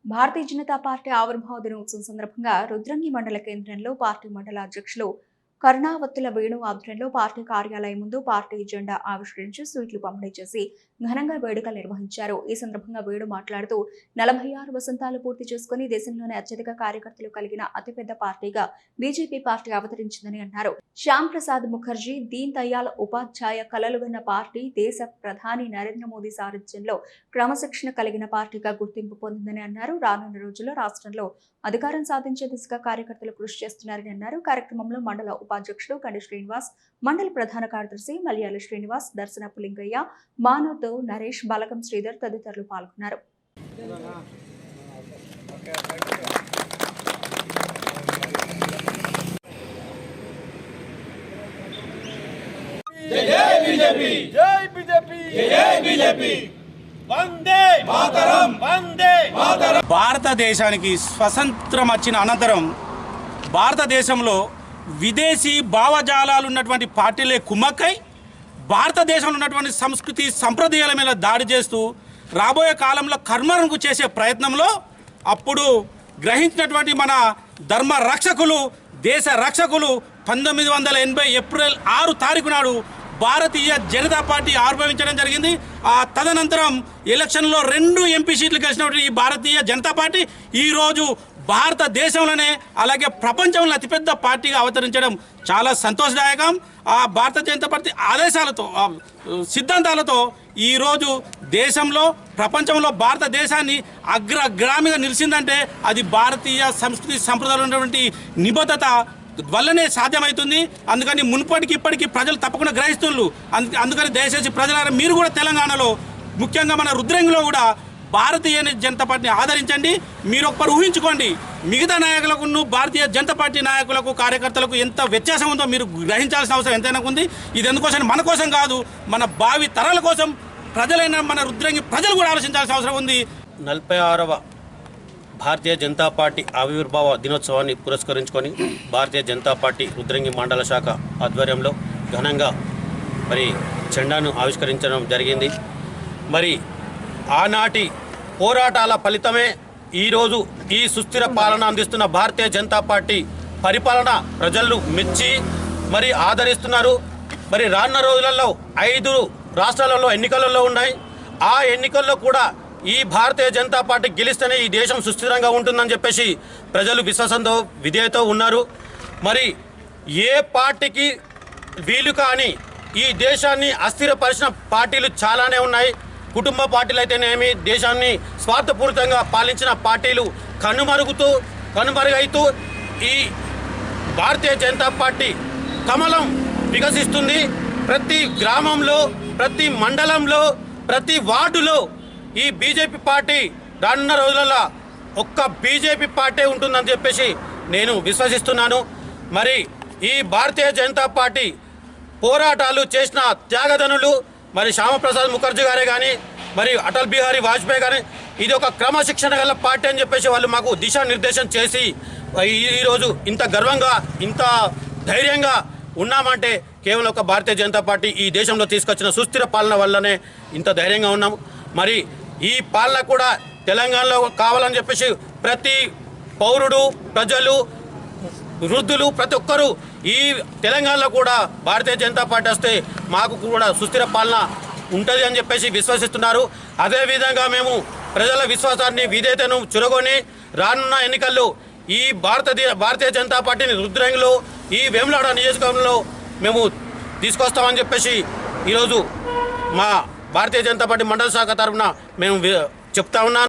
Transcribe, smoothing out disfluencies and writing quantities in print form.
Bharatiya Janata party ఆవిర్భావ దినోత్సవం సందర్భంగా రుద్రంగి మండల కేంద్రంలో పార్టీ మండల అధ్యక్షులు కరుణావత్తుల వేణు ఆధ్వర్యంలో పార్టీ కార్యాలయం ముందు పార్టీ జెండా ఆవిష్కరించి స్వీట్లు పంపిణీ చేసి ఘనంగా వేడుకలు నిర్వహించారు. ఈ సందర్భంగా వేణు మాట్లాడుతూ 46 వసంతాలు పూర్తి చేసుకుని దేశంలోనే అత్యధిక కార్యకర్తలు కలిగిన అతిపెద్ద పార్టీగా బీజేపీ పార్టీ అవతరించిందని అన్నారు. శ్యామ్ ప్రసాద్ ముఖర్జీ, దీన్ దయాళ్ ఉపాధ్యాయ కలలుగన్న పార్టీ దేశ ప్రధాని నరేంద్ర మోదీ సారథ్యంలో క్రమశిక్షణ కలిగిన పార్టీగా గుర్తింపు పొందిందని అన్నారు. రానున్న రోజుల్లో రాష్ట్రంలో అధికారం సాధించే దిశగా కార్యకర్తలు కృషి చేస్తున్నారని అన్నారు. కార్యక్రమంలో మండల ఉపాధ్యక్షుడు కండి శ్రీనివాస్, మండల ప్రధాన కార్యదర్శి మలయాళ శ్రీనివాస్, దర్శనపు లింగయ్య, మానవతో నరేష్, బలగం శ్రీధర్ తదితరులు పాల్గొన్నారు. భారతదేశానికి స్వతంత్రం వచ్చిన అనంతరం భారతదేశంలో విదేశీ భావజాలాలు ఉన్నటువంటి పార్టీలే కుమ్మక్కై భారతదేశంలో ఉన్నటువంటి సంస్కృతి సంప్రదాయాల మీద దాడి చేస్తూ రాబోయే కాలంలో కర్మను చేసే ప్రయత్నంలో అప్పుడు గ్రహించినటువంటి మన ధర్మ రక్షకులు, దేశ రక్షకులు 1980 ఏప్రిల్ 6 తారీఖు నాడు భారతీయ జనతా పార్టీ ఆవిర్భవించడం జరిగింది. ఆ తదనంతరం ఎలక్షన్లో 2 ఎంపీ సీట్లు గెలిచినటువంటి ఈ భారతీయ జనతా పార్టీ ఈరోజు భారతదేశంలోనే అలాగే ప్రపంచంలో అతిపెద్ద పార్టీగా అవతరించడం చాలా సంతోషదాయకం. ఆ భారతీయ జనతా పార్టీ ఆదేశాలతో, సిద్ధాంతాలతో ఈరోజు దేశంలో, ప్రపంచంలో భారతదేశాన్ని అగ్రగామిగా నిలిచిందంటే అది భారతీయ సంస్కృతి సంప్రదాయాలు ఉన్నటువంటి నిబద్ధత వల్లనే సాధ్యమవుతుంది. అందుకని మునుపటికి ఇప్పటికీ ప్రజలు తప్పకుండా గ్రహిస్తున్నారు. అందుకని దయచేసి ప్రజలారా మీరు కూడా తెలంగాణలో, ముఖ్యంగా మన రుద్రంగిలో కూడా భారతీయ జనతా పార్టీని ఆదరించండి. మీరు ఒక్కరు ఊహించుకోండి, మిగతా నాయకులకు భారతీయ జనతా పార్టీ నాయకులకు, కార్యకర్తలకు ఎంత వ్యత్యాసం ఉందో మీరు గ్రహించాల్సిన అవసరం ఎంతైనా ఉంది. ఇది ఎందుకోసం, మన కోసం కాదు, మన భావి తరాల కోసం ప్రజలైన మన రుద్రంగి ప్రజలు కూడా ఆలోచించాల్సిన అవసరం ఉంది. 46వ భారతీయ జనతా పార్టీ ఆవిర్భావ దినోత్సవాన్ని పురస్కరించుకొని భారతీయ జనతా పార్టీ రుద్రంగి మండల శాఖ ఆధ్వర్యంలో ఘనంగా మరి జెండాను ఆవిష్కరించడం జరిగింది. మరి ఆనాటి పోరాటాల ఫలితమే ఈరోజు ఈ సుస్థిర పాలన అందిస్తున్న భారతీయ జనతా పార్టీ పరిపాలన ప్రజలు మెచ్చి మరి ఆదరిస్తున్నారు. మరి రానున్న రోజులలో 5 రాష్ట్రాలలో ఎన్నికలలో ఉన్నాయి. ఆ ఎన్నికల్లో కూడా ఈ భారతీయ జనతా పార్టీ గెలిస్తేనే ఈ దేశం సుస్థిరంగా ఉంటుందని చెప్పేసి ప్రజలు విశ్వాసంతో, విధేయతో ఉన్నారు. మరి ఏ పార్టీకి వీలు కాని ఈ దేశాన్ని అస్థిరపరిచిన పార్టీలు చాలానే ఉన్నాయి. కుటుంబ పార్టీలు అయితేనేమి, దేశాన్ని స్వార్థపూరితంగా పాలించిన పార్టీలు కనుమరుగైతూ ఈ భారతీయ జనతా పార్టీ కమలం వికసిస్తుంది. ప్రతి గ్రామంలో, ప్రతి మండలంలో, ప్రతి వార్డులో ఈ బీజేపీ పార్టీ రానున్న రోజులలో ఒక్క బీజేపీ పార్టీ ఉంటుందని చెప్పేసి నేను విశ్వసిస్తున్నాను. మరి ఈ భారతీయ జనతా పార్టీ పోరాటాలు చేసిన త్యాగధనులు మరి శ్యామప్రసాద్ ముఖర్జీ గారే కానీ, మరి అటల్ బిహారీ వాజ్పేయి కానీ, ఇది ఒక క్రమశిక్షణ గల పార్టీ అని చెప్పేసి వాళ్ళు మాకు దిశానిర్దేశం చేసి ఈరోజు ఇంత గర్వంగా, ఇంత ధైర్యంగా ఉన్నామంటే కేవలం ఒక భారతీయ జనతా పార్టీ ఈ దేశంలో తీసుకొచ్చిన సుస్థిర పాలన వల్లనే ఇంత ధైర్యంగా ఉన్నాము. మరి ఈ పాలన కూడా తెలంగాణలో కావాలని చెప్పేసి ప్రతి పౌరుడు, ప్రజలు, వృద్ధులు ప్రతి ఒక్కరూ ఈ తెలంగాణలో కూడా భారతీయ జనతా పార్టీ వస్తే మాకు కూడా సుస్థిర పాలన ఉంటుంది అని చెప్పేసి విశ్వసిస్తున్నారు. అదేవిధంగా మేము ప్రజల విశ్వాసాన్ని, విధేయతను చురగొని రానున్న ఎన్నికల్లో ఈ భారతీయ జనతా పార్టీని రుద్రంగిలో, ఈ వేములవాడ నియోజకవర్గంలో మేము తీసుకొస్తామని చెప్పేసి ఈరోజు మా భారతీయ జనతా పార్టీ మండల శాఖ తరఫున మేము చెప్తా ఉన్నాను.